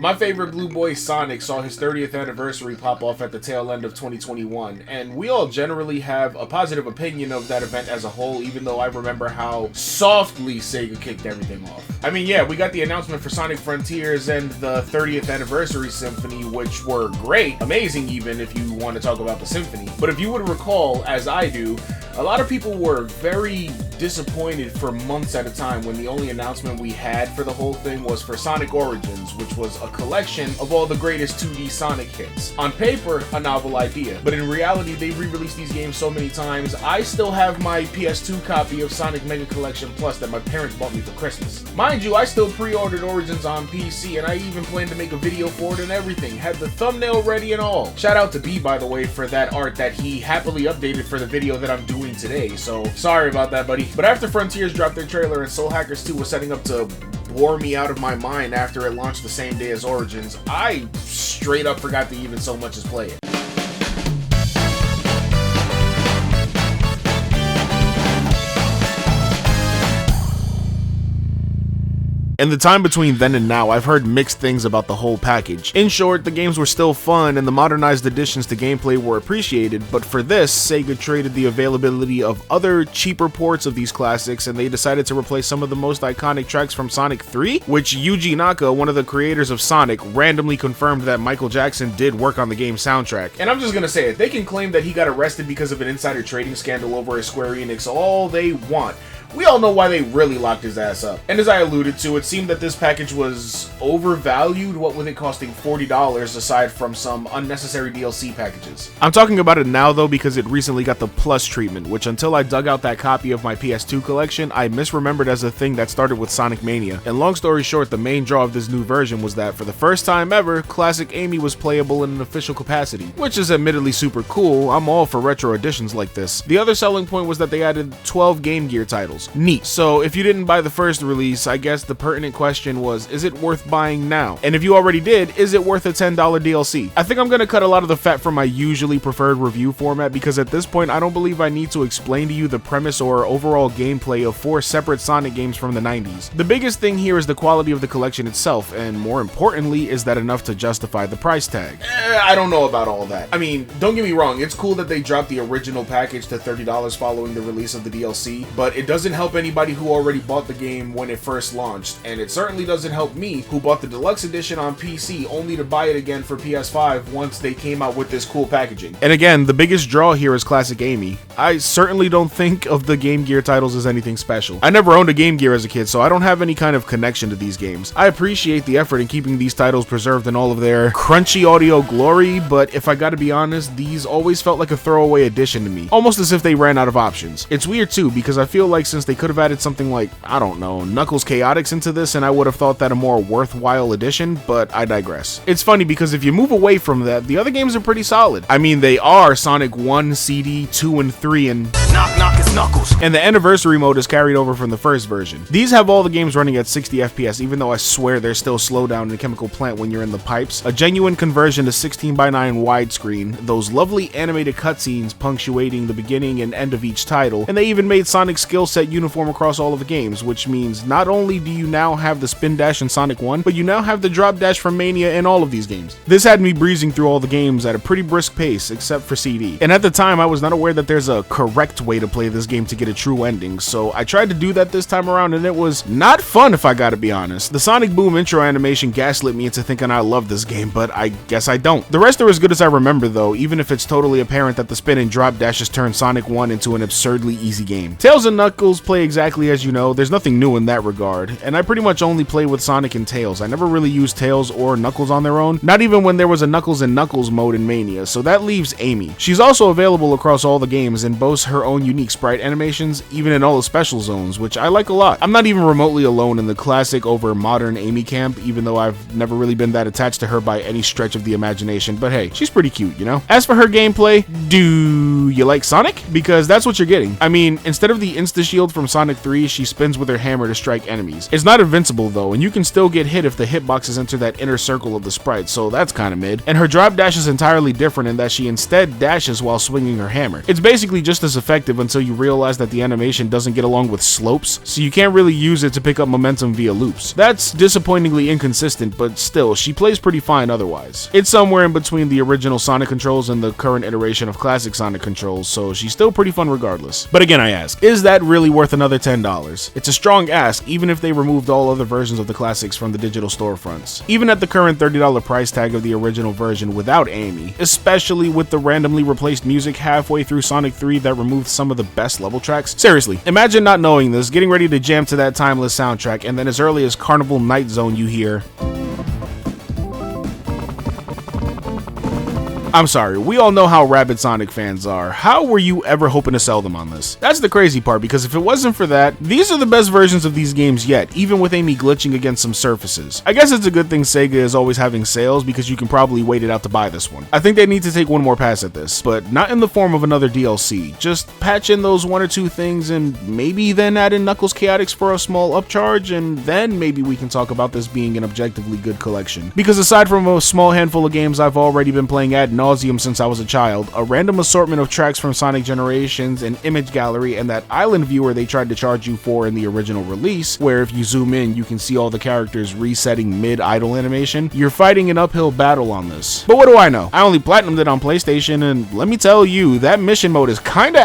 My favorite Blue Boy Sonic saw his 30th anniversary pop off at the tail end of 2021, and we all generally have a positive opinion of that event as a whole, even though I remember how softly Sega kicked everything off. I mean, yeah, we got the announcement for Sonic Frontiers and the 30th anniversary symphony, which were great, amazing even if you want to talk about the symphony. But if you would recall, as I do, a lot of people were very disappointed for months at a time when the only announcement we had for the whole thing was for Sonic Origins, which was a collection of all the greatest 2D Sonic hits. On paper, a novel idea, but in reality, they've re-released these games so many times. I still have my PS2 copy of Sonic Mega Collection Plus that my parents bought me for Christmas. Mind you, I still pre-ordered Origins on PC, and I even planned to make a video for it and everything. Had the thumbnail ready and all. Shout out to B, by the way, for that art that he happily updated for the video that I'm doing today, so sorry about that, buddy. But after Frontiers dropped their trailer and Soul Hackers 2 was setting up to bore me out of my mind after it launched the same day as Origins, I straight up forgot to even so much as play it. In the time between then and now, I've heard mixed things about the whole package. In short, the games were still fun and the modernized additions to gameplay were appreciated, but for this, Sega traded the availability of other cheaper ports of these classics and they decided to replace some of the most iconic tracks from Sonic 3, which Yuji Naka, one of the creators of Sonic, randomly confirmed that Michael Jackson did work on the game's soundtrack. And I'm just gonna say it, they can claim that he got arrested because of an insider trading scandal over at Square Enix all they want. We all know why they really locked his ass up. And as I alluded to, it seemed that this package was overvalued, what with it costing $40 aside from some unnecessary DLC packages. I'm talking about it now though because it recently got the Plus treatment, which until I dug out that copy of my PS2 collection, I misremembered as a thing that started with Sonic Mania. And long story short, the main draw of this new version was that for the first time ever, Classic Amy was playable in an official capacity, which is admittedly super cool. I'm all for retro editions like this. The other selling point was that they added 12 Game Gear titles. Neat. So if you didn't buy the first release, I guess the pertinent question was, is it worth buying now? And if you already did, is it worth a $10 DLC? I think I'm gonna cut a lot of the fat from my usually preferred review format because at this point I don't believe I need to explain to you the premise or overall gameplay of 4 separate Sonic games from the 90s. The biggest thing here is the quality of the collection itself, and more importantly, is that enough to justify the price tag? I don't know about all that. I mean, don't get me wrong, it's cool that they dropped the original package to $30 following the release of the DLC, but it doesn't help anybody who already bought the game when it first launched, and it certainly doesn't help me who bought the deluxe edition on PC only to buy it again for PS5 once they came out with this cool packaging. And again, the biggest draw here is Classic Amy. I certainly don't think of the Game Gear titles as anything special. I never owned a Game Gear as a kid, so I don't have any kind of connection to these games. I appreciate the effort in keeping these titles preserved in all of their crunchy audio glory, but if I gotta be honest, these always felt like a throwaway addition to me, almost as if they ran out of options. It's weird too, because I feel like since they could have added something like, I don't know, Knuckles Chaotix into this, and I would have thought that a more worthwhile addition, but I digress. It's funny because if you move away from that, the other games are pretty solid. I mean, they are Sonic 1, CD, 2, and 3, and knock knock it's Knuckles. And the anniversary mode is carried over from the first version. These have all the games running at 60 FPS, even though I swear there's still slowdown in the chemical plant when you're in the pipes, a genuine conversion to 16:9 widescreen, those lovely animated cutscenes punctuating the beginning and end of each title, and they even made Sonic's skill set uniform across all of the games, which means not only do you now have the spin dash in Sonic 1, but you now have the drop dash from Mania in all of these games. This had me breezing through all the games at a pretty brisk pace, except for CD. And at the time, I was not aware that there's a correct way to play this game to get a true ending, so I tried to do that this time around and it was not fun if I gotta be honest. The Sonic Boom intro animation gaslit me into thinking I love this game, but I guess I don't. The rest are as good as I remember though, even if it's totally apparent that the spin and drop dashes turn Sonic 1 into an absurdly easy game. Tails and Knuckles play exactly as you know, there's nothing new in that regard, and I pretty much only play with Sonic and Tails. I never really used Tails or Knuckles on their own, not even when there was a Knuckles and Knuckles mode in Mania, so that leaves Amy. She's also available across all the games and boasts her own unique sprite animations, even in all the special zones, which I like a lot. I'm not even remotely alone in the classic over modern Amy camp, even though I've never really been that attached to her by any stretch of the imagination, but hey, she's pretty cute, you know? As for her gameplay, do you like Sonic? Because that's what you're getting. I mean, instead of the insta-shield shield from Sonic 3 she spins with her hammer to strike enemies. It's not invincible though, and you can still get hit if the hitboxes enter that inner circle of the sprite, so that's kinda mid. And her drop dash is entirely different in that she instead dashes while swinging her hammer. It's basically just as effective until you realize that the animation doesn't get along with slopes, so you can't really use it to pick up momentum via loops. That's disappointingly inconsistent, but still, she plays pretty fine otherwise. It's somewhere in between the original Sonic controls and the current iteration of classic Sonic controls, so she's still pretty fun regardless. But again, I ask, is that really worth another $10? It's a strong ask, even if they removed all other versions of the classics from the digital storefronts. Even at the current $30 price tag of the original version without Amy, especially with the randomly replaced music halfway through Sonic 3 that removed some of the best level tracks. Seriously, imagine not knowing this, getting ready to jam to that timeless soundtrack, and then as early as Carnival Night Zone you hear... I'm sorry, we all know how rabid Sonic fans are. How were you ever hoping to sell them on this? That's the crazy part, because if it wasn't for that, these are the best versions of these games yet, even with Amy glitching against some surfaces. I guess it's a good thing Sega is always having sales, because you can probably wait it out to buy this one. I think they need to take one more pass at this, but not in the form of another DLC. Just patch in those one or two things and maybe then add in Knuckles Chaotix for a small upcharge, and then maybe we can talk about this being an objectively good collection. Because aside from a small handful of games I've already been playing ad nauseum since I was a child, a random assortment of tracks from Sonic Generations, an image gallery, and that island viewer they tried to charge you for in the original release, where if you zoom in you can see all the characters resetting mid-idle animation, you're fighting an uphill battle on this. But what do I know? I only platinumed it on PlayStation, and let me tell you, that mission mode is kinda